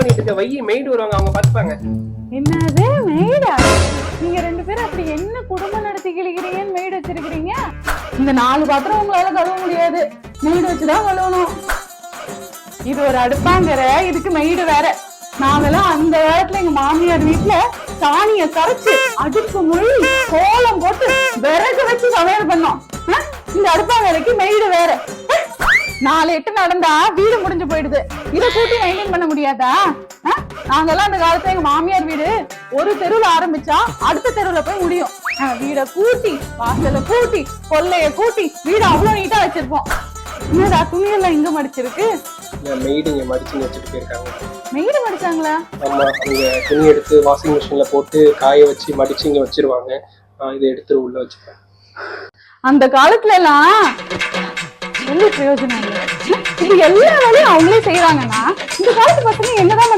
பண்ணிட்டு வை மெய்டு வருவாங்க, அவங்க பாத்துப்பாங்க. என்னது மெய்டா? நீங்க 2 பேரும் அப்படி என்ன குடும்பம் நடத்தி கிழிக்கிறீங்கன்னு மெய்டு வச்சிருக்கீங்க? இந்த 4 பாத்திரம் உங்களால கழுவ முடியாது, மெய்டு வச்சுதான் கழுவணும். இது ஒரு அடுப்பாங்கிற, இதுக்கு மெய்டு வேற. நாங்கெல்லாம் அந்த காலத்துல எங்க மாமியார் வீட்டுல சாணிய கரைச்சு அடுப்பு மொழி கோலம் போட்டு விறகு வச்சு சமையல் பண்ணோம். இந்த அடுப்பாங்கரைக்கு மெய்டு வேற. 4 8 நடந்தா வீடு முடிஞ்சு போயிடுது, இதை கூட்டி மெயின்டைன் பண்ண முடியாதா? நாங்கெல்லாம் அந்த காலத்துல எங்க மாமியார் வீடு ஒரு தெருவுல ஆரம்பிச்சா அடுத்த தெருவுல போய் முடியும். வீட கூட்டி வாசல கூட்டி கொல்லைய கூட்டி வீடு அவ்வளவு நீட்டா வச்சிருப்போம். என்னடா துணியெல்லாம் இங்க மடிச்சிருக்கு? மெய்டு இங்க மடிச்சு வச்சுட்டு போயிருக்காங்க. மெய்டு மடிச்சாங்களா? ஆமா, அவங்க துணி எடுத்து வாஷிங் மிஷின்ல போட்டு காய வச்சு மடிச்சு இங்க வச்சிருவாங்க. இதை எடுத்து உள்ள வச்சுப்பேன். அந்த காலத்துல எல்லாம் பிரயோஜனம் இல்லை, இது எல்லா வேலையும் அவங்களே செய்யறாங்கன்னா இந்த காலத்து பசங்க என்னதான்